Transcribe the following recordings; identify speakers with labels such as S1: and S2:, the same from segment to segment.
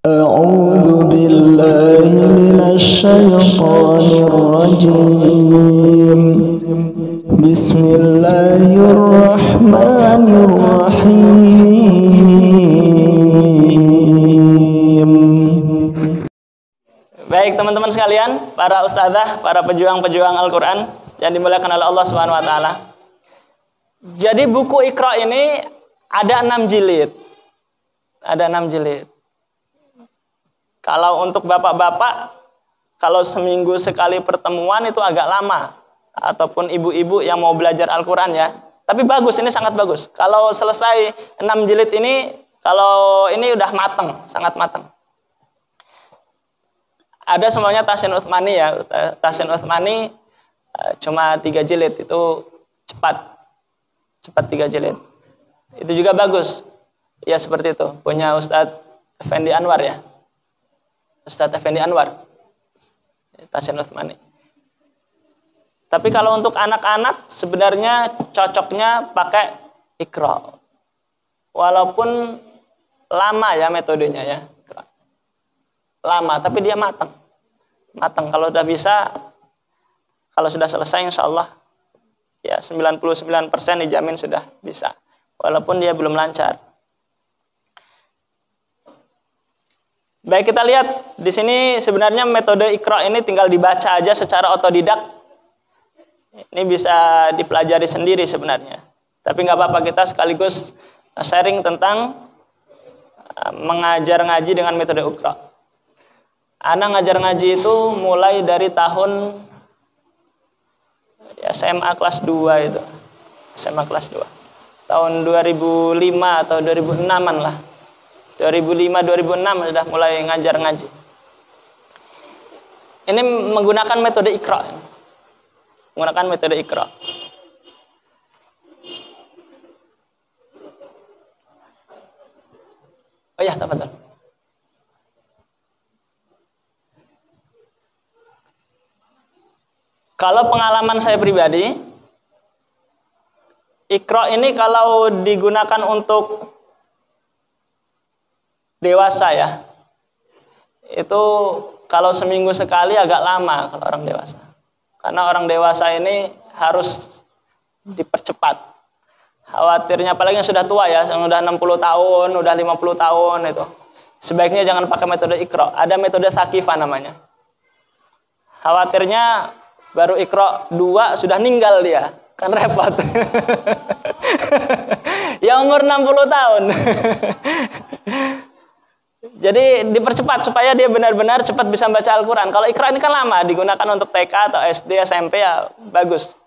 S1: أعوذ بالله من الشيطان الرجيم بسم الله الرحمن الرحيم.
S2: Baik teman-teman sekalian, para ustadzah, para pejuang-pejuang Al-Quran yang dimuliakan oleh Allah Subhanahu Wa Taala. Jadi buku Iqra ini ada 6 jilid. Ada 6 jilid. Kalau untuk bapak-bapak, kalau seminggu sekali pertemuan itu agak lama. Ataupun ibu-ibu yang mau belajar Al-Quran ya. Tapi bagus, ini sangat bagus. Kalau selesai 6 jilid ini, kalau ini udah mateng, sangat mateng. Ada semuanya Tahsin Utsmani ya. Tahsin Utsmani cuma 3 jilid, itu cepat 3 jilid. Itu juga bagus. Ya seperti itu. Punya Ustadz Effendi Anwar ya. Ustadz Effendi Anwar. Tahsin Utsmani. Tapi kalau untuk anak-anak sebenarnya cocoknya pakai Iqra. Walaupun lama ya metodenya ya. Lama tapi dia matang. Matang kalau udah bisa, kalau sudah selesai insya Allah ya 99% dijamin sudah bisa. Walaupun dia belum lancar. Baik, kita lihat di sini sebenarnya metode Iqra ini tinggal dibaca aja secara otodidak. Ini bisa dipelajari sendiri sebenarnya. Tapi nggak apa-apa, kita sekaligus sharing tentang mengajar ngaji dengan metode Iqra. Ana ngajar ngaji itu mulai dari tahun ya, SMA kelas 2 itu. SMA kelas 2. Tahun 2005 atau 2006-an lah. 2005-2006 sudah mulai ngajar ngaji. Ini menggunakan metode Iqra. Menggunakan metode Iqra. Oh ya, tafadhol. Kalau pengalaman saya pribadi, Iqra ini kalau digunakan untuk dewasa ya, itu kalau seminggu sekali agak lama kalau orang dewasa. Karena orang dewasa ini harus dipercepat. Khawatirnya apalagi yang sudah tua ya, yang udah 60 tahun, udah 50 tahun itu. Sebaiknya jangan pakai metode Iqra. Ada metode Thaqifah namanya. Khawatirnya baru Iqra 2 sudah ninggal dia. Kan repot. Ya umur 60 tahun. Jadi dipercepat supaya dia benar-benar cepat bisa baca Al-Quran. Kalau Iqra ini kan lama, digunakan untuk TK atau SD, SMP ya bagus.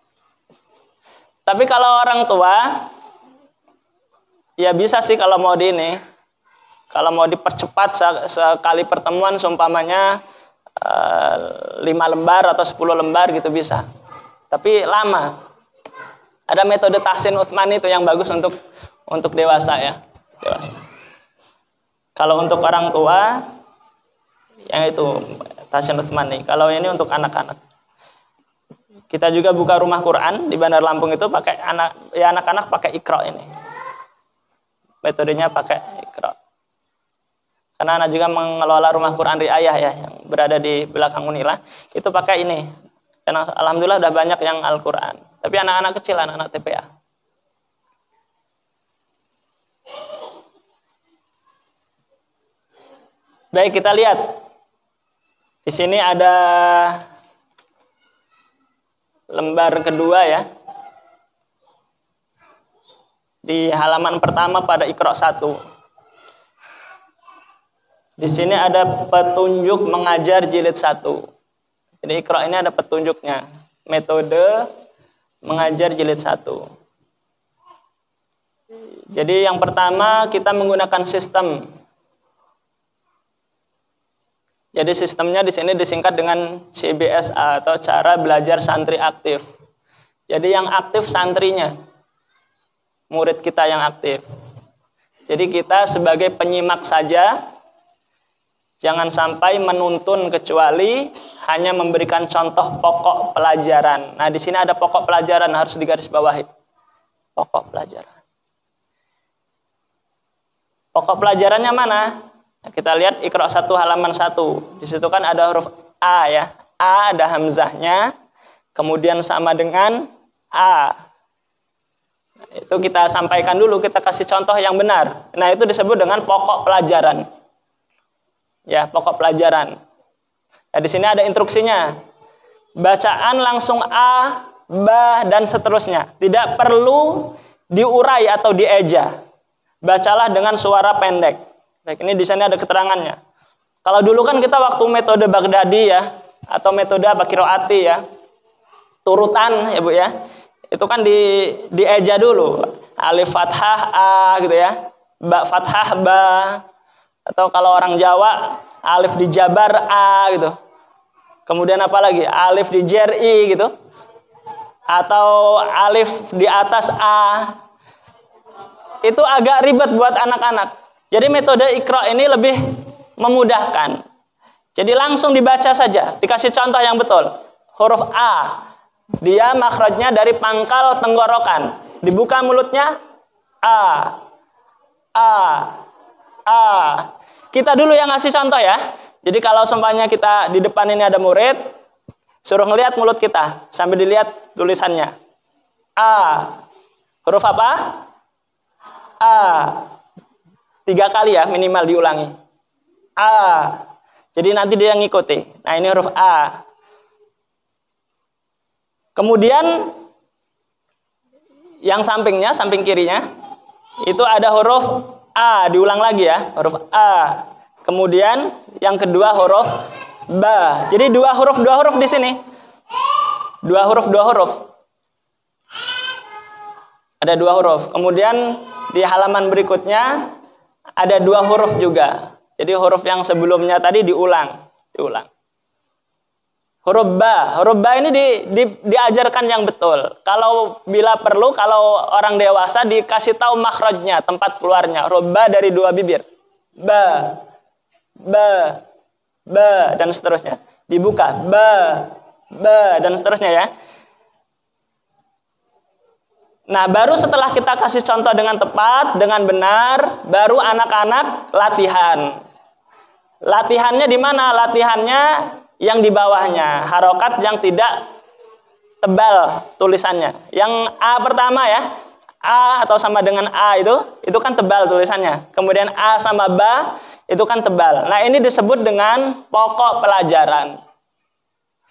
S2: Tapi kalau orang tua, ya bisa sih kalau mau di ini. Kalau mau dipercepat sekali pertemuan seumpamanya 5 lembar atau 10 lembar gitu bisa. Tapi lama. Ada metode Tahsin Utsmani itu yang bagus untuk dewasa ya. Dewasa. Kalau untuk orang tua, yang itu Tahsin Utsmani. Kalau ini untuk anak-anak. Kita juga buka rumah Quran di Bandar Lampung itu pakai anak-anak pakai Iqra ini. Metodenya pakai Iqra. Karena anak juga mengelola rumah Quran Riayah ya, yang berada di belakang Unila, itu pakai ini. Dan alhamdulillah udah banyak yang Al-Quran. Tapi anak-anak kecil, anak-anak TPA. Baik, kita lihat. Di sini ada lembar kedua ya. Di halaman pertama pada Iqra 1. Di sini ada petunjuk mengajar jilid 1. Jadi Iqra ini ada petunjuknya. Metode mengajar jilid 1. Jadi yang pertama kita menggunakan sistem. Jadi sistemnya di sini disingkat dengan CBSA atau cara belajar santri aktif. Jadi yang aktif santrinya, murid kita yang aktif. Jadi kita sebagai penyimak saja, jangan sampai menuntun kecuali hanya memberikan contoh pokok pelajaran. Nah di sini ada pokok pelajaran harus digarisbawahi. Pokok pelajaran. Pokok pelajarannya mana? Nah, kita lihat Iqra 1 halaman 1. Di situ kan ada huruf A ya. A ada hamzahnya, kemudian sama dengan A. Nah, itu kita sampaikan dulu, kita kasih contoh yang benar. Nah, itu disebut dengan pokok pelajaran. Ya, pokok pelajaran. Nah, di sini ada instruksinya. Bacaan langsung A, ba, dan seterusnya. Tidak perlu diurai atau dieja. Bacalah dengan suara pendek. Baik, ini di sini ada keterangannya. Kalau dulu kan kita waktu metode Baghdadi ya, atau metode Bakiroati ya, turutan ya Bu ya, itu kan dieja dulu. Alif fathah A gitu ya, ba fathah ba, atau kalau orang Jawa alif dijabar A gitu. Kemudian apa lagi? Alif dijer I gitu. Atau alif di atas A. Itu agak ribet buat anak-anak. Jadi metode Iqra ini lebih memudahkan. Jadi langsung dibaca saja, dikasih contoh yang betul. Huruf A, dia makhrajnya dari pangkal tenggorokan. Dibuka mulutnya, A, A, A. Kita dulu yang ngasih contoh ya. Jadi kalau seumpamanya kita di depan ini ada murid, suruh ngelihat mulut kita sambil dilihat tulisannya. A. Huruf apa? A. 3 kali ya minimal diulangi. A. Jadi nanti dia ngikuti. Nah, ini huruf A. Kemudian yang sampingnya, samping kirinya, itu ada huruf A. Diulang lagi ya, huruf A. Kemudian yang kedua huruf Ba. Jadi dua huruf di sini. Dua huruf. Ada 2 huruf. Kemudian di halaman berikutnya ada 2 huruf juga. Jadi huruf yang sebelumnya tadi diulang. Huruf ba ini diajarkan yang betul. Kalau bila perlu, kalau orang dewasa dikasih tahu makhrajnya, tempat keluarnya. Huruf ba dari 2 bibir. Ba, dan seterusnya. Dibuka, ba, dan seterusnya ya. Nah, baru setelah kita kasih contoh dengan tepat, dengan benar, baru anak-anak latihan. Latihannya di mana? Latihannya yang di bawahnya, harokat yang tidak tebal tulisannya. Yang A pertama ya, A atau sama dengan A itu kan tebal tulisannya. Kemudian A sama ba itu kan tebal. Nah, ini disebut dengan pokok pelajaran.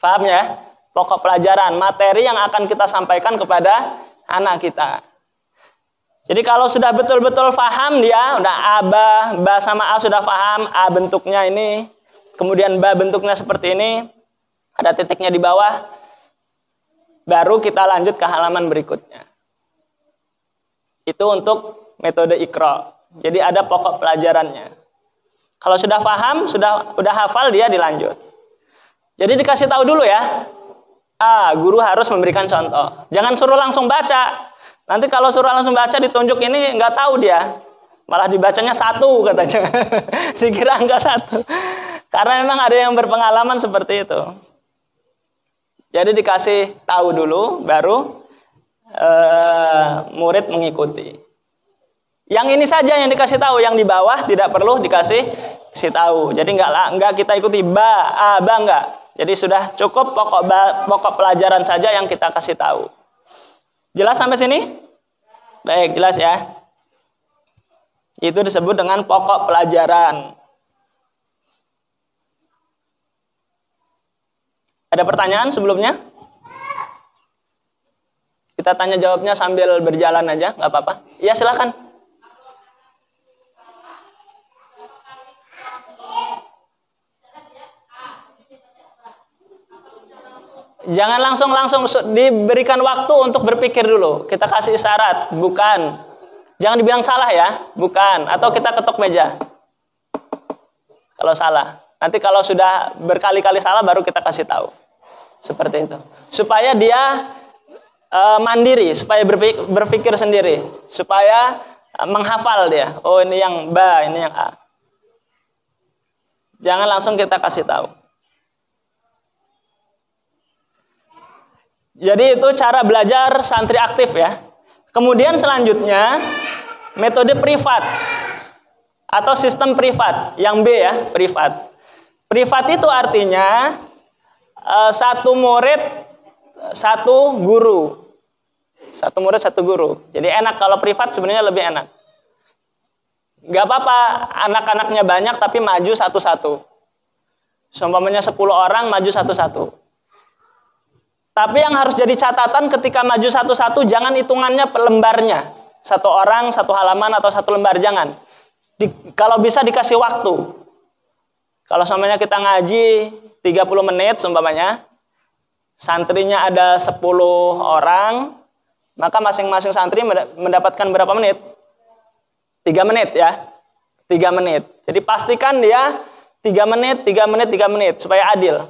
S2: Paham ya? Pokok pelajaran, materi yang akan kita sampaikan kepada anak kita. Jadi kalau sudah betul-betul paham dia, udah A, ba sama A sudah paham, A bentuknya ini, kemudian ba bentuknya seperti ini, ada titiknya di bawah, baru kita lanjut ke halaman berikutnya. Itu untuk metode Iqra. Jadi ada pokok pelajarannya. Kalau sudah paham, udah hafal, dia dilanjut. Jadi dikasih tahu dulu ya. A, guru harus memberikan contoh. Jangan suruh langsung baca. Nanti kalau suruh langsung baca ditunjuk ini nggak tahu dia. Malah dibacanya 1 katanya. Dikira angka 1. Karena memang ada yang berpengalaman seperti itu. Jadi dikasih tahu dulu, baru murid mengikuti. Yang ini saja yang dikasih tahu, yang di bawah tidak perlu dikasih tahu. Jadi nggak kita ikuti ba, A, ba enggak. Jadi sudah cukup pokok pelajaran saja yang kita kasih tahu. Jelas sampai sini? Baik, jelas ya. Itu disebut dengan pokok pelajaran. Ada pertanyaan sebelumnya? Kita tanya jawabnya sambil berjalan aja, nggak apa-apa. Iya, silakan. Jangan langsung diberikan waktu untuk berpikir dulu. Kita kasih isyarat, bukan. Jangan dibilang salah ya, bukan. Atau kita ketuk meja. Kalau salah. Nanti kalau sudah berkali-kali salah baru kita kasih tahu. Seperti itu. Supaya dia mandiri, supaya berpikir sendiri, supaya menghafal dia. Oh, ini yang ba, ini yang A. Jangan langsung kita kasih tahu. Jadi itu cara belajar santri aktif ya. Kemudian selanjutnya metode privat. atau sistem privat. Yang B ya, privat. Privat itu artinya satu murid, satu guru. Satu murid, satu guru. Jadi enak kalau privat, sebenarnya lebih enak. Gak apa-apa anak-anaknya banyak tapi maju satu-satu. Seumpamanya 10 orang maju satu-satu. Tapi yang harus jadi catatan ketika maju satu-satu, jangan hitungannya per lembarnya. Satu orang, satu halaman, atau satu lembar, jangan. Kalau bisa dikasih waktu. Kalau seumpamanya kita ngaji 30 menit, seumpamanya, santrinya ada 10 orang, maka masing-masing santri mendapatkan berapa menit? 3 menit ya. 3 menit. Jadi pastikan dia 3 menit, 3 menit, 3 menit, supaya adil.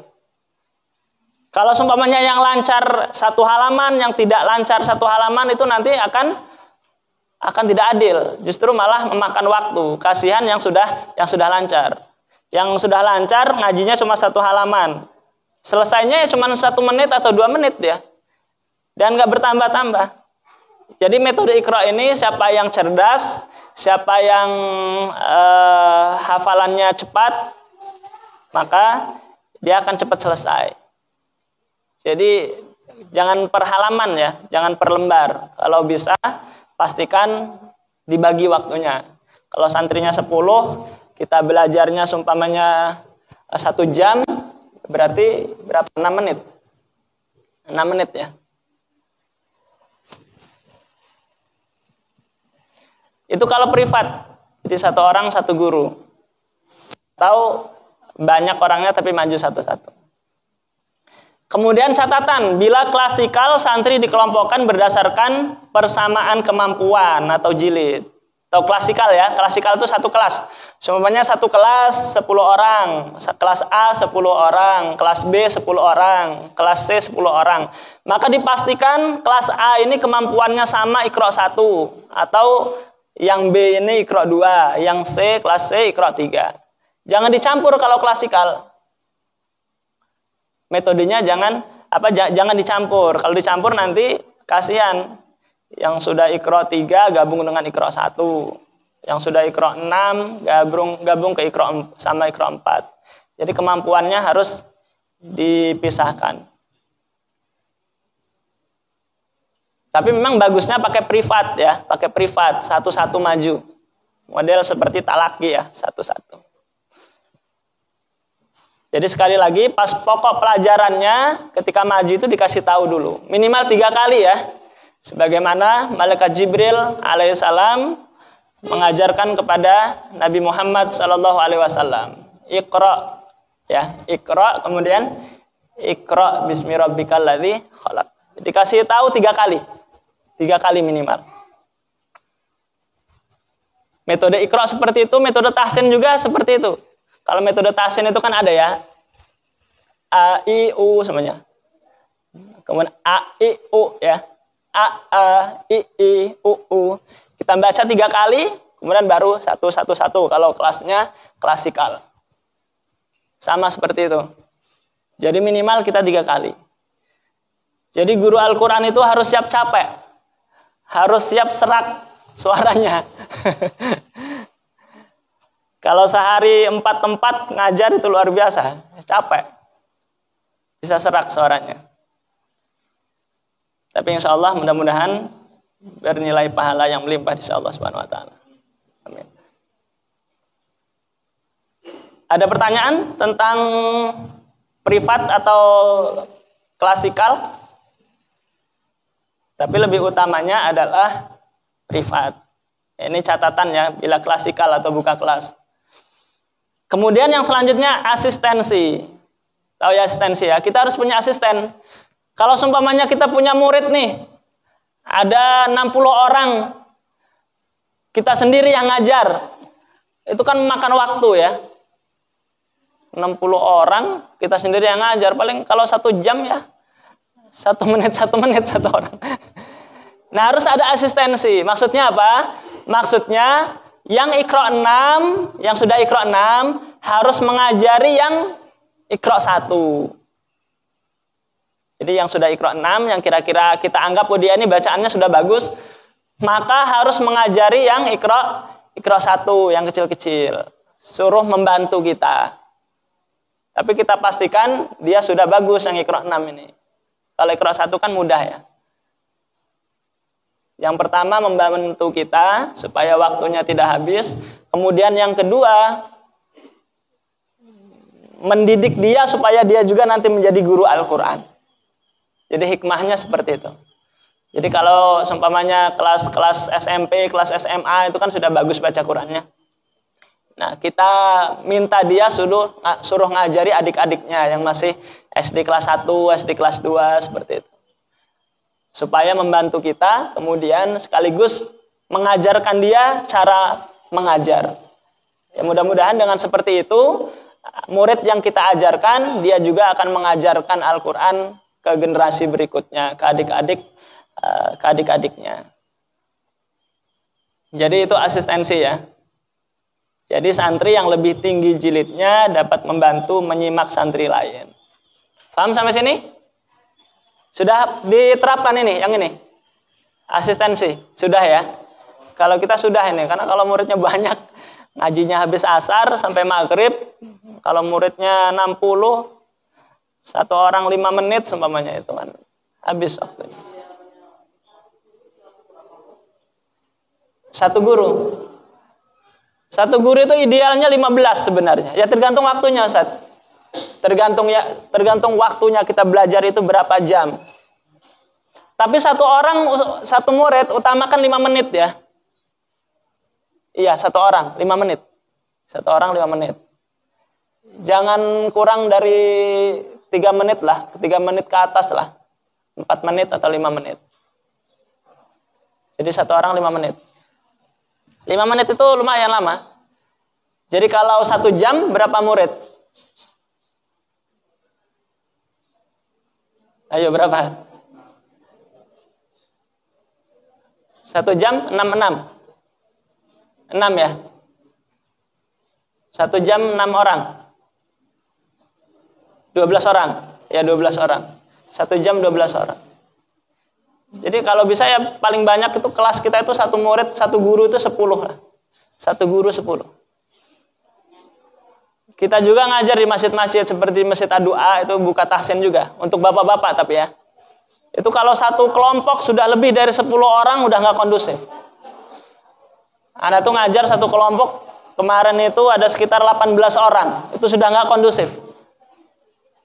S2: Kalau seumpamanya yang lancar satu halaman, yang tidak lancar satu halaman, itu nanti akan tidak adil. Justru malah memakan waktu. Kasihan yang sudah lancar. Yang sudah lancar ngajinya cuma satu halaman. Selesainya ya cuma 1 menit atau 2 menit ya. Dan nggak bertambah-tambah. Jadi metode Iqra ini siapa yang cerdas, siapa yang hafalannya cepat, maka dia akan cepat selesai. Jadi jangan per halaman ya, jangan per lembar. Kalau bisa pastikan dibagi waktunya. Kalau santrinya 10, kita belajarnya seumpamanya 1 jam, berarti berapa? 6 menit. 6 menit ya. Itu kalau privat. Jadi 1 orang 1 guru. Atau banyak orangnya tapi maju satu-satu. Kemudian catatan, bila klasikal santri dikelompokkan berdasarkan persamaan kemampuan atau jilid. Atau klasikal ya, klasikal itu 1 kelas. Semuanya 1 kelas 10 orang, kelas A 10 orang, kelas B 10 orang, kelas C 10 orang. Maka dipastikan kelas A ini kemampuannya sama Iqra 1, atau yang B ini Iqra 2, yang C kelas C Iqra 3. Jangan dicampur kalau klasikal. Metodenya jangan dicampur. Kalau dicampur nanti kasihan. Yang sudah Iqra 3 gabung dengan Iqra 1. Yang sudah Iqra 6 gabung ke Iqra sama Iqra 4. Jadi kemampuannya harus dipisahkan. Tapi memang bagusnya pakai privat ya, pakai privat, satu-satu maju. Model seperti talaki ya, satu-satu. Jadi sekali lagi, pas pokok pelajarannya ketika maju itu dikasih tahu dulu. Minimal 3 kali ya. Sebagaimana Malaikat Jibril alaihissalam mengajarkan kepada Nabi Muhammad SAW. Iqra ya, Iqra, kemudian Iqra bismi rabbikal ladzi khalaq. Dikasih tahu 3 kali. 3 kali minimal. Metode Iqra seperti itu, metode tahsin juga seperti itu. Kalau metode tahsin itu kan ada ya, A, I, U semuanya. Kemudian A, I, U ya. A, I, U, U. Kita baca 3 kali, kemudian baru satu kalau kelasnya klasikal. Sama seperti itu. Jadi minimal kita 3 kali. Jadi guru Al-Quran itu harus siap capek. Harus siap serak suaranya. Kalau sehari 4 tempat ngajar itu luar biasa, capek. Bisa serak suaranya. Tapi insya Allah mudah-mudahan bernilai pahala yang melimpah di Allah Subhanahu Wa Taala. Amin. Ada pertanyaan tentang privat atau klasikal? Tapi lebih utamanya adalah privat. Ini catatannya bila klasikal atau buka kelas. Kemudian yang selanjutnya asistensi. Tahu ya asistensi ya, kita harus punya asisten. Kalau seumpamanya kita punya murid nih, ada 60 orang, kita sendiri yang ngajar, itu kan memakan waktu ya. 60 orang, kita sendiri yang ngajar, paling kalau 1 jam ya, 1 menit 1 orang. Nah harus ada asistensi, maksudnya apa? Maksudnya yang Iqra 6, yang sudah Iqra 6 harus mengajari yang Iqra 1. Jadi yang sudah Iqra 6, yang kira-kira kita anggap dia ini bacaannya sudah bagus, maka harus mengajari yang Iqra Iqra 1 yang kecil-kecil. Suruh membantu kita. Tapi kita pastikan dia sudah bagus yang Iqra 6 ini. Kalau Iqra 1 kan mudah ya. Yang pertama membantu kita supaya waktunya tidak habis. Kemudian yang kedua, mendidik dia supaya dia juga nanti menjadi guru Al-Quran. Jadi hikmahnya seperti itu. Jadi kalau seumpamanya kelas SMP, kelas SMA itu kan sudah bagus baca Qurannya. Nah, kita minta dia suruh ngajari adik-adiknya yang masih SD kelas 1, SD kelas 2 seperti itu. Supaya membantu kita, kemudian sekaligus mengajarkan dia cara mengajar. Ya, mudah-mudahan dengan seperti itu, murid yang kita ajarkan, dia juga akan mengajarkan Al-Quran ke generasi berikutnya, ke adik-adiknya. Jadi itu asistensi ya. Jadi santri yang lebih tinggi jilidnya dapat membantu menyimak santri lain. Paham sampai sini? Sudah diterapkan ini, yang ini? Asistensi, sudah ya? Kalau kita sudah ini, karena kalau muridnya banyak, ngajinya habis asar sampai maghrib, kalau muridnya 60, satu orang 5 menit seumpamanya itu kan habis waktunya. Satu guru itu idealnya 15 sebenarnya. Ya tergantung waktunya, Ustaz. Tergantung waktunya kita belajar itu berapa jam. Tapi satu murid utamakan 5 menit ya. Iya, satu orang 5 menit. Satu orang 5 menit. Jangan kurang dari 3 menit lah, 3 menit ke atas lah. 4 menit atau 5 menit. Jadi satu orang 5 menit. 5 menit itu lumayan lama. Jadi kalau 1 jam berapa murid? Ayo berapa? 1 jam 6 ya. 1 jam 6 orang. 12 orang. Ya 12 orang. 1 jam 12 orang. Jadi kalau bisa ya paling banyak itu kelas kita itu 1 murid, 1 guru itu 10 lah. 1 guru 10. Kita juga ngajar di masjid-masjid seperti Masjid Ad-Du'a itu buka tahsin juga. Untuk bapak-bapak tapi ya. Itu kalau 1 kelompok sudah lebih dari 10 orang udah nggak kondusif. Anda tuh ngajar 1 kelompok kemarin itu ada sekitar 18 orang. Itu sudah nggak kondusif.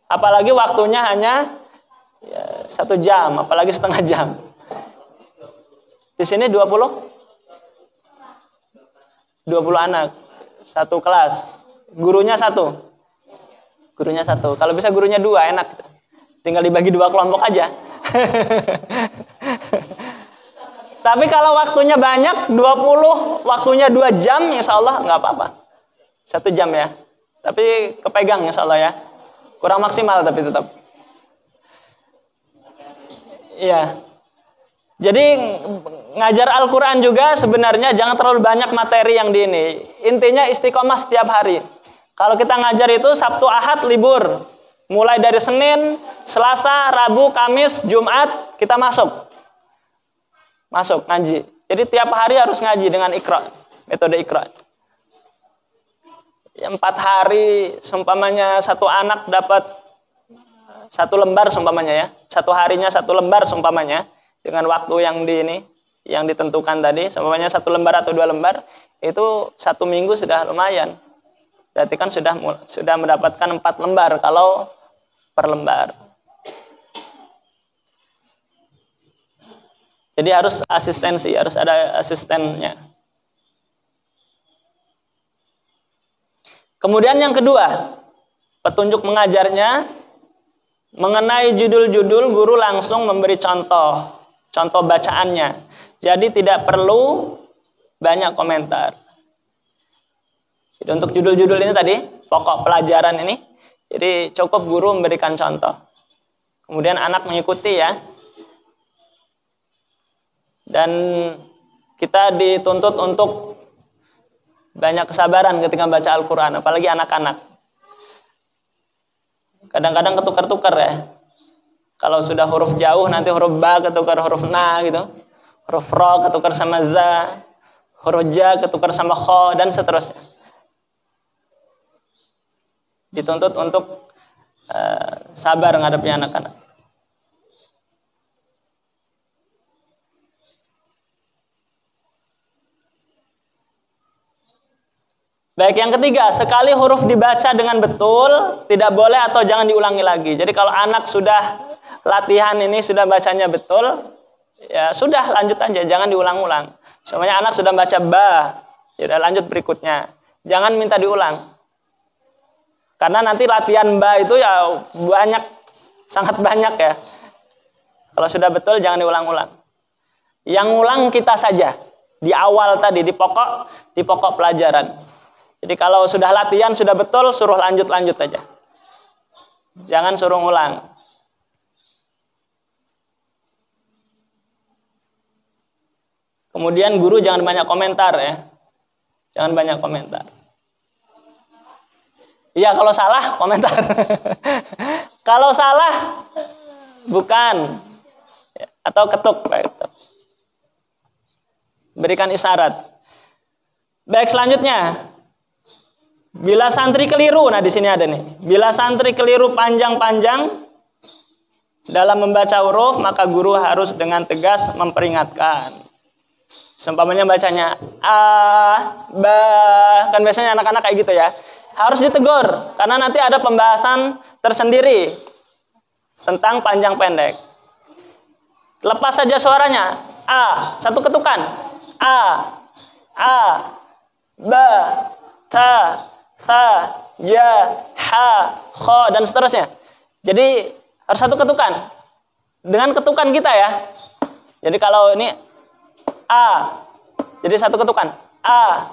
S2: Apalagi waktunya hanya ya, 1 jam, apalagi setengah jam. Di sini 20 anak, 1 kelas. Gurunya 1. Kalau bisa gurunya 2 enak. Tinggal dibagi 2 kelompok aja. Tapi kalau waktunya banyak, 20, waktunya 2 jam, insya Allah nggak apa-apa. 1 jam ya. Tapi kepegang insya Allah ya. Kurang maksimal tapi tetap. Iya. Jadi ngajar Al-Quran juga sebenarnya jangan terlalu banyak materi yang di ini. Intinya istiqomah setiap hari. Kalau kita ngajar itu Sabtu, Ahad, libur. Mulai dari Senin, Selasa, Rabu, Kamis, Jumat, kita masuk ngaji. Jadi tiap hari harus ngaji dengan Iqra, metode Iqra. 4 hari, seumpamanya 1 anak dapat 1 lembar seumpamanya ya. 1 harinya 1 lembar seumpamanya. Dengan waktu yang ditentukan tadi, seumpamanya 1 lembar atau 2 lembar, itu 1 minggu sudah lumayan. Berarti kan sudah mendapatkan 4 lembar kalau per lembar. Jadi harus asistensi, harus ada asistennya. Kemudian yang kedua, petunjuk mengajarnya mengenai judul-judul guru langsung memberi contoh bacaannya. Jadi tidak perlu banyak komentar. Jadi untuk judul-judul ini tadi, pokok pelajaran ini, jadi cukup guru memberikan contoh. Kemudian anak mengikuti ya. Dan kita dituntut untuk banyak kesabaran ketika baca Al-Quran, apalagi anak-anak. Kadang-kadang ketukar-tukar ya. Kalau sudah huruf jauh, nanti huruf ba ketukar huruf na gitu. Huruf ro ketukar sama za. huruf ja ketukar sama kho, dan seterusnya. Dituntut untuk sabar menghadapi anak-anak. Baik, yang ketiga, sekali huruf dibaca dengan betul, tidak boleh atau jangan diulangi lagi. Jadi kalau anak sudah latihan ini, sudah bacanya betul, ya sudah lanjut aja, jangan diulang-ulang. Semuanya anak sudah baca ba, ya lanjut berikutnya. Jangan minta diulang. Karena nanti latihan ba itu ya banyak, sangat banyak ya. Kalau sudah betul jangan diulang-ulang. Yang ulang kita saja di awal tadi, di pokok pelajaran. Jadi kalau sudah latihan, sudah betul, suruh lanjut-lanjut aja. Jangan suruh ulang. Kemudian guru jangan banyak komentar ya. Jangan banyak komentar. Iya, kalau salah komentar. Kalau salah bukan. Atau ketuk. Berikan isyarat. Baik, selanjutnya. Bila santri keliru, nah di sini ada nih. Bila santri keliru panjang-panjang dalam membaca huruf, maka guru harus dengan tegas memperingatkan. Seumpamanya bacanya a, ba, kan biasanya anak-anak kayak gitu ya. Harus ditegur karena nanti ada pembahasan tersendiri tentang panjang pendek. Lepas saja suaranya. A, satu ketukan. A, ba, ta, sa, ja, ha, kho, dan seterusnya. Jadi harus satu ketukan. Dengan ketukan kita ya. Jadi kalau ini a, jadi satu ketukan. A,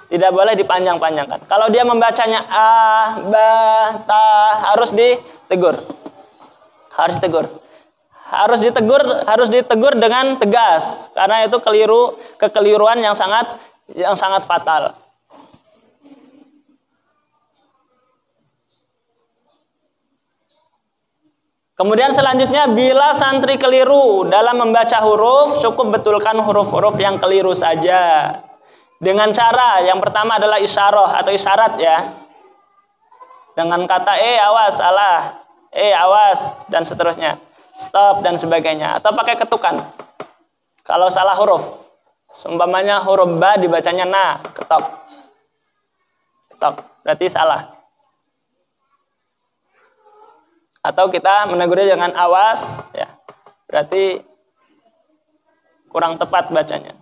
S2: tidak boleh dipanjang-panjangkan. Kalau dia membacanya a, ba, ta, harus ditegur. Harus ditegur. Harus ditegur dengan tegas. Karena itu kekeliruan yang sangat fatal. Kemudian selanjutnya, bila santri keliru dalam membaca huruf, cukup betulkan huruf-huruf yang keliru saja. Dengan cara, yang pertama adalah isyarah atau isyarat ya. Dengan kata, awas, salah, awas, dan seterusnya. Stop, dan sebagainya. Atau pakai ketukan. Kalau salah huruf. Seumpamanya huruf ba dibacanya na, ketok. Ketok, berarti salah. Atau kita menegurnya dengan awas, ya, berarti kurang tepat bacanya.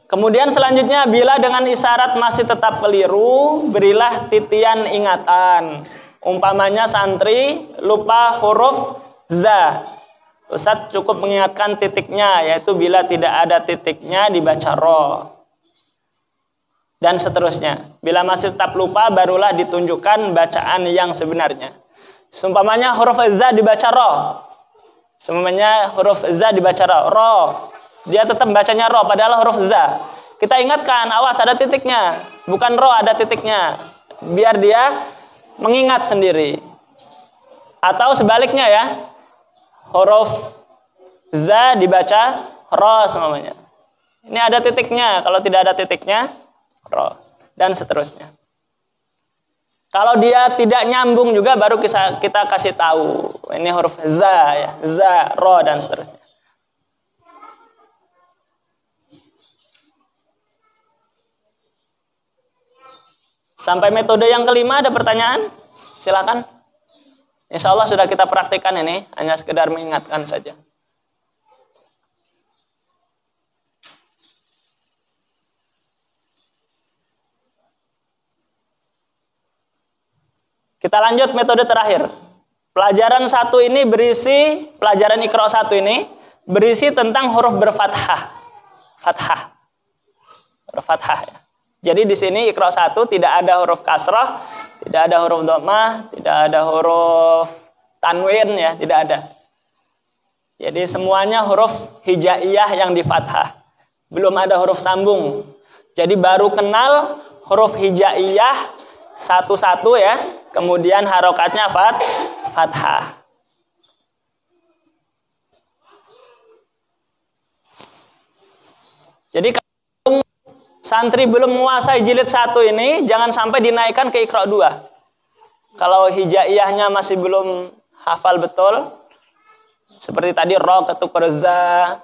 S2: Kemudian selanjutnya, bila dengan isyarat masih tetap keliru, berilah titian ingatan. Umpamanya santri lupa huruf za. Ustadz cukup mengingatkan titiknya, yaitu bila tidak ada titiknya dibaca ro. Dan seterusnya. Bila masih tetap lupa, barulah ditunjukkan bacaan yang sebenarnya. Seumpamanya huruf za dibaca ro. Seumpamanya huruf za dibaca ro. Dia tetap bacanya ro, padahal huruf za. Kita ingatkan, awas ada titiknya. Bukan ro, ada titiknya. Biar dia mengingat sendiri. Atau sebaliknya ya. Huruf za dibaca ro semuanya. Ini ada titiknya. Kalau tidak ada titiknya, ro, dan seterusnya. Kalau dia tidak nyambung juga baru kita kasih tahu ini huruf za ya, za, ro, dan seterusnya. Sampai metode yang kelima, ada pertanyaan? Silakan. Insya Allah sudah kita praktikkan ini, hanya sekedar mengingatkan saja. Kita lanjut metode terakhir. Pelajaran 1 ini berisi, pelajaran Iqra 1 ini berisi tentang huruf berfathah. Fathah. Huruf fathah ya. Jadi di sini Iqra 1 tidak ada huruf kasrah, tidak ada huruf dhammah, tidak ada huruf tanwin ya, tidak ada. Jadi semuanya huruf hijaiyah yang di fathah. Belum ada huruf sambung. Jadi baru kenal huruf hijaiyah satu-satu ya. Kemudian harokatnya fathah. Jadi kalau santri belum menguasai jilid 1 ini, jangan sampai dinaikkan ke Iqra 2. Kalau hijaiyahnya masih belum hafal betul, seperti tadi ro ketukar za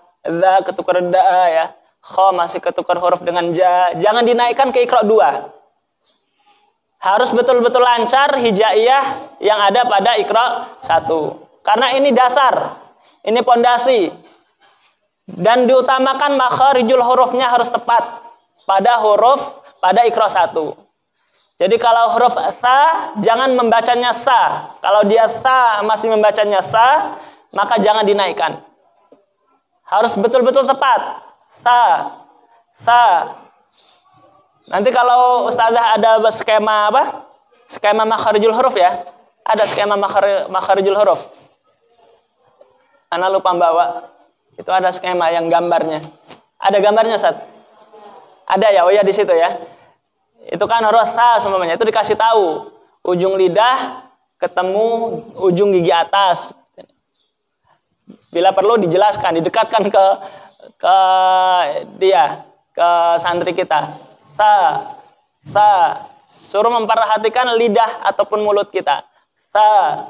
S2: ketukar da ya, kha masih ketukar huruf dengan ja, jangan dinaikkan ke Iqra 2. Harus betul-betul lancar hijaiyah yang ada pada Iqra 1. Karena ini dasar, ini pondasi. Dan diutamakan makharijul hurufnya harus tepat pada Iqra 1. Jadi kalau huruf tha jangan membacanya sa. Kalau dia tha masih membacanya sa, maka jangan dinaikkan. Harus betul-betul tepat. Tha. Nanti kalau ustazah ada skema apa? Skema makharijul huruf ya. Ada skema makharijul huruf. Ana lupa bawa. Itu ada skema yang gambarnya. Ada gambarnya, Ustaz? Ada ya? Oh ya di situ ya. Itu kan huruf tha semuanya. Itu dikasih tahu. Ujung lidah ketemu ujung gigi atas. Bila perlu dijelaskan, didekatkan ke santri kita. Tha. Suruh memperhatikan lidah ataupun mulut kita. Tha.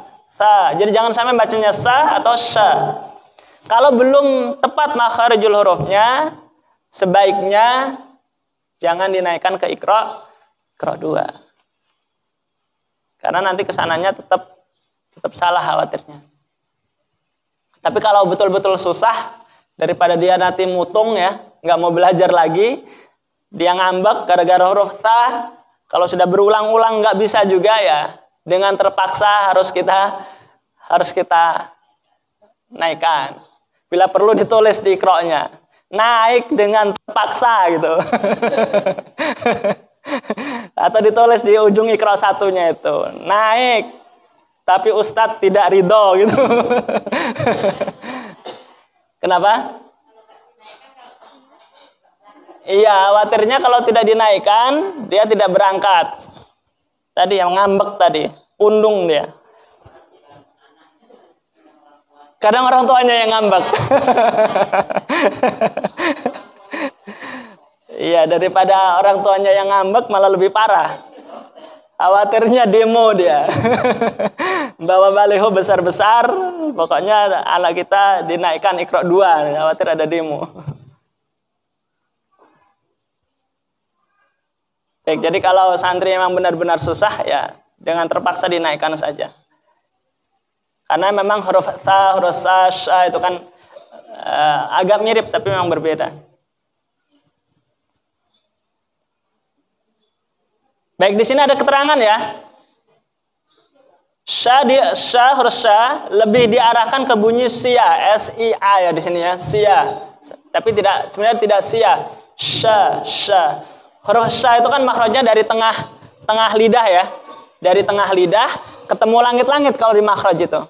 S2: Jadi jangan sampai bacanya sa atau sya. Kalau belum tepat makharijul hurufnya, sebaiknya jangan dinaikkan ke Iqra 2. Karena nanti kesananya tetap salah khawatirnya. Tapi kalau betul-betul susah, daripada dia nanti mutung ya, nggak mau belajar lagi, dia ngambek gara-gara huruf tha, kalau sudah berulang-ulang nggak bisa juga ya, dengan terpaksa harus kita naikkan. Bila perlu ditulis di Iqra-nya, naik dengan terpaksa gitu. Atau ditulis di ujung Iqra 1-nya itu, naik, tapi Ustadz tidak ridho gitu. Kenapa? Iya, khawatirnya kalau tidak dinaikkan, dia tidak berangkat. Tadi yang ngambek tadi, pundung dia. Kadang orang tuanya yang ngambek. Iya, daripada orang tuanya yang ngambek malah lebih parah. Khawatirnya demo dia. Bawa baliho besar-besar, pokoknya anak kita dinaikkan Iqra 2, khawatir ada demo. Baik, jadi kalau santri memang benar-benar susah ya dengan terpaksa dinaikkan saja. Karena memang huruf tha, huruf sa, sya itu kan agak mirip tapi memang berbeda. Baik, di sini ada keterangan ya. Sya huruf sya lebih diarahkan ke bunyi sia, S-I-A ya di sini ya, sia. Tapi sebenarnya tidak sia. Sya. Huruf sya itu kan makhrajnya dari tengah lidah ya. Dari tengah lidah ketemu langit-langit kalau di makhraj itu.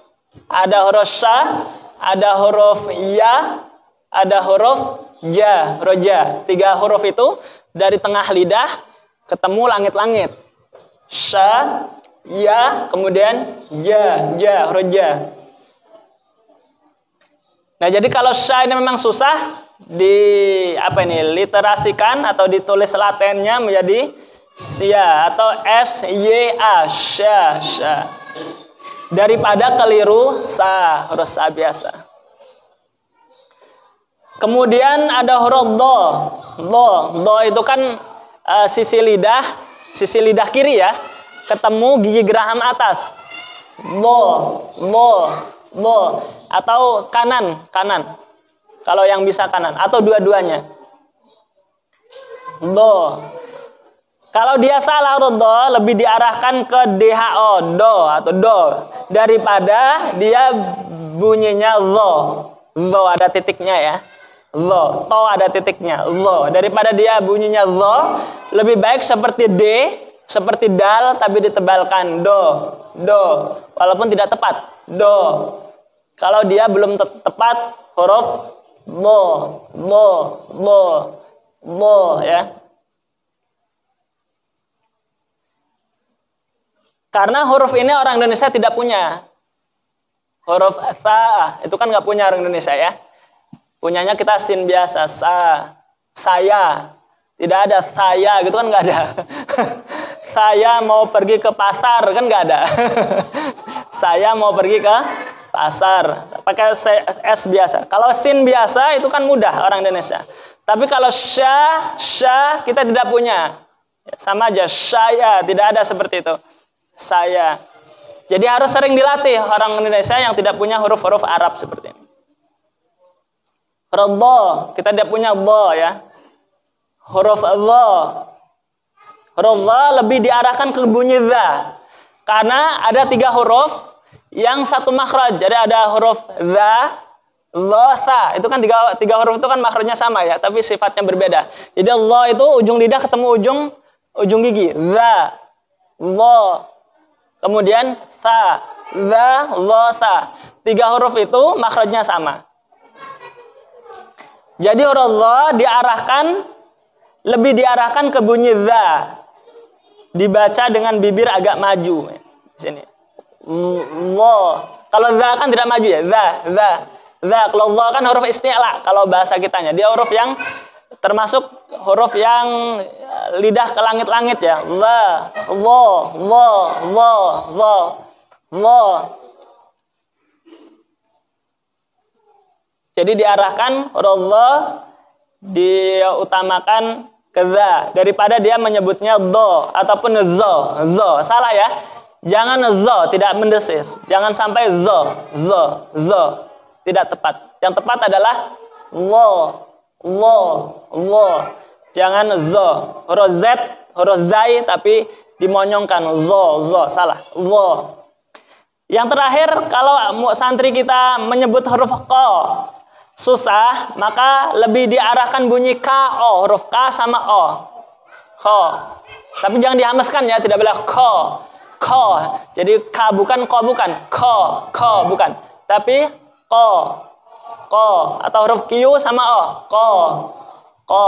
S2: Ada huruf sya, ada huruf ya, ada huruf ja, roja. 3 huruf itu dari tengah lidah ketemu langit-langit. Sya, ya, kemudian ja, huruf ja. Nah, jadi kalau sya ini memang susah literasikan atau ditulis latennya menjadi sia atau S-Y-A, sya. Daripada keliru sa, huruf sa biasa. Kemudian ada huruf do. Do itu kan sisi lidah kiri ya, ketemu gigi geraham atas. Do atau kanan. Kalau yang bisa kanan atau dua-duanya. Do. Kalau dia salah huruf do, lebih diarahkan ke DHO, do daripada dia bunyinya lo. Lo ada titiknya ya. Lo, to ada titiknya. Lo, daripada dia bunyinya lo, lebih baik seperti D, seperti dal tapi ditebalkan do. Walaupun tidak tepat, do. Kalau dia belum tepat huruf lo ya. Karena huruf ini orang Indonesia tidak punya. Huruf tha itu kan nggak punya orang Indonesia ya. Punyanya kita sin biasa, Saya. Tidak ada saya gitu kan, nggak ada. Saya mau pergi ke pasar kan nggak ada. Saya mau pergi ke pasar. Pakai S biasa. Kalau sin biasa itu kan mudah orang Indonesia. Tapi kalau sya kita tidak punya. Sama aja, saya, tidak ada seperti itu. Saya. Jadi harus sering dilatih orang Indonesia yang tidak punya huruf-huruf Arab seperti ini. Huruf dha, kita tidak punya dha ya. Huruf dha. Huruf dha lebih diarahkan ke bunyi dha. Karena ada 3 huruf yang satu makhraj. Jadi ada huruf dha, dha, tha. Itu kan tiga huruf itu kan makhrajnya sama ya, tapi sifatnya berbeda. Jadi dha itu ujung lidah ketemu ujung gigi. Dha, dha. Kemudian tha, dha, dha, tha. 3 huruf itu makhrajnya sama. Jadi huruf dha lebih diarahkan ke bunyi dha. Dibaca dengan bibir agak maju. Di sini. Dha. Kalau dha kan tidak maju ya. Dha. Kalau dha kan huruf isti'la kalau bahasa kitanya. Dia huruf yang termasuk huruf yang lidah ke langit-langit ya. Dha. Jadi diarahkan huruf dha diutamakan ke dha daripada dia menyebutnya dha ataupun za. Salah ya. Jangan za, tidak mendesis. Jangan sampai za. Tidak tepat. Yang tepat adalah lo. Jangan za. Huruf z, huruf zai tapi dimonyongkan zo. Salah. Lo. Yang terakhir, kalau santri kita menyebut huruf qa susah, maka lebih diarahkan bunyi ko, huruf k sama o. Ko. Tapi jangan dihamaskan ya, tidak boleh ko. Jadi k bukan, ko bukan. Ko bukan. Tapi ko. Atau huruf q sama o. Ko.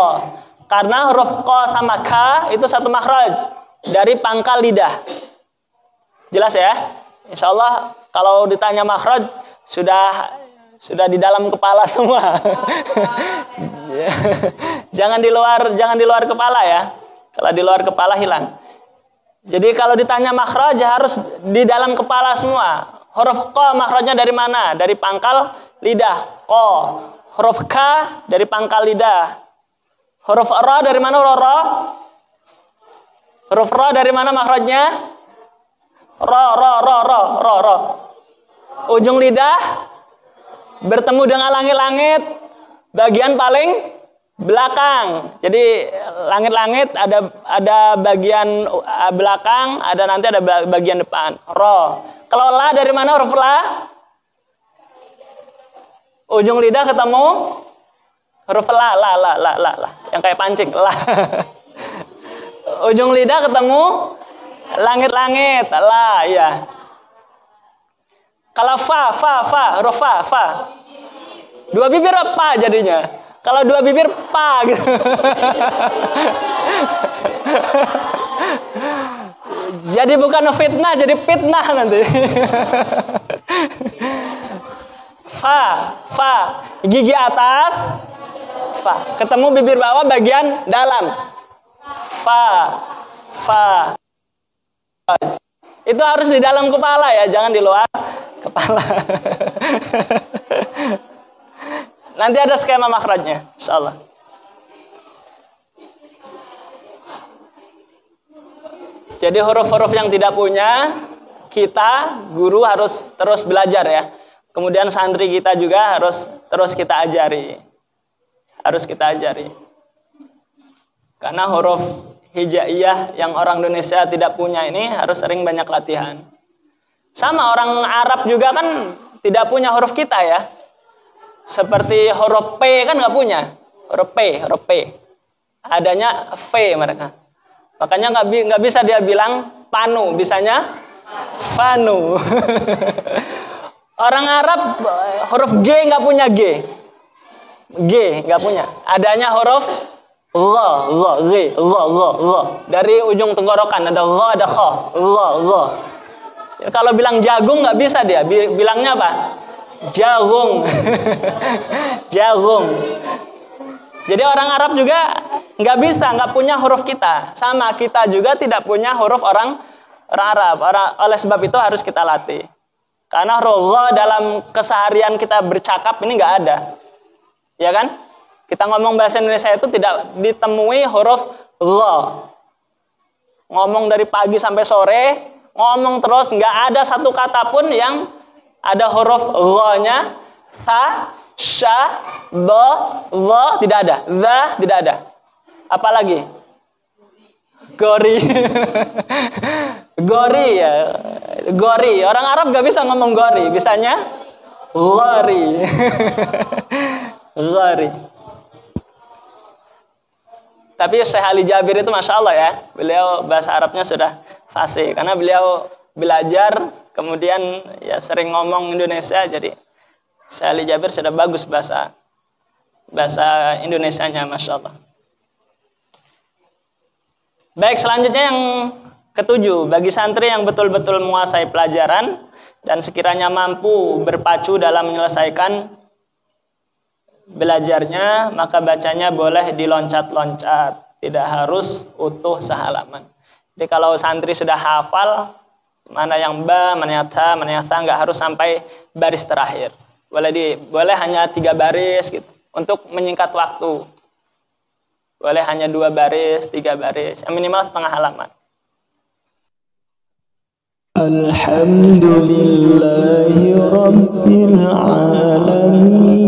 S2: Karena huruf ko sama k itu satu makhraj dari pangkal lidah. Jelas ya? Insya Allah kalau ditanya makhraj sudah di dalam kepala semua. Jangan di luar kepala ya. Kalau di luar kepala hilang. Jadi kalau ditanya makhraj harus di dalam kepala semua. Huruf qa makhrajnya dari mana? Dari pangkal lidah. Qa. Huruf k dari pangkal lidah. Huruf ra dari mana huruf ra? Huruf ra dari mana makhrajnya? Ra. Ujung lidah bertemu dengan langit-langit bagian paling belakang. Jadi langit-langit ada bagian belakang, nanti ada bagian depan. Ro. Kalau la dari mana huruf la? Ujung lidah ketemu huruf la. Yang kayak pancing, la. Ujung lidah ketemu langit-langit, la, ya. Kalau fa, huruf fa. 2 bibir apa jadinya? Kalau 2 bibir pa gitu. Jadi bukan fitnah, jadi fitnah nanti. Fa. Gigi atas, fa. Ketemu bibir bawah bagian dalam. Fa. Itu harus di dalam kepala ya, jangan di luar kepala. Nanti ada skema makhrajnya, insyaallah. Jadi huruf-huruf yang tidak punya, kita guru harus terus belajar ya. Kemudian santri kita juga harus terus kita ajari. Karena huruf hijaiyah yang orang Indonesia tidak punya ini harus sering banyak latihan. Sama orang Arab juga kan tidak punya huruf kita ya. Seperti huruf P kan nggak punya. Huruf P. Adanya V mereka. Makanya nggak bisa dia bilang panu, bisanya fanu. Orang Arab huruf G nggak punya G nggak punya. Adanya huruf G. Dari ujung tenggorokan ada G, ada Kh. Kalau bilang jagung nggak bisa dia. Bilangnya apa? Jagung. Jadi orang Arab juga nggak bisa, nggak punya huruf kita. Sama kita juga tidak punya huruf orang Arab. Oleh sebab itu harus kita latih. Karena huruf gha dalam keseharian kita bercakap ini nggak ada. Ya kan? Kita ngomong bahasa Indonesia itu tidak ditemui huruf gha. Ngomong dari pagi sampai sore, ngomong terus, nggak ada satu kata pun yang ada huruf gha-nya. Tha, sya, do, lo, tidak ada. Za, tidak ada. Apalagi? Gori. Gori ya. Gori. Orang Arab gak bisa ngomong gori. Bisanya gori. Gori. Tapi Syekh Ali Jabir itu Masya Allah ya. Beliau bahasa Arabnya sudah fasih. Karena beliau belajar, kemudian ya sering ngomong Indonesia. Jadi Syekh Ali Jabir sudah bagus bahasa Indonesianya, Masya Allah. Baik, selanjutnya yang ketujuh, bagi santri yang betul-betul menguasai pelajaran dan sekiranya mampu berpacu dalam menyelesaikan belajarnya, maka bacanya boleh diloncat-loncat, tidak harus utuh sehalaman. Jadi kalau santri sudah hafal, mana yang ba, mana yang ta, nggak harus sampai baris terakhir. Boleh hanya 3 baris gitu, untuk menyingkat waktu. Boleh hanya 2 baris, 3 baris, yang minimal setengah halaman.
S1: Alhamdulillahi Rabbil Alamin.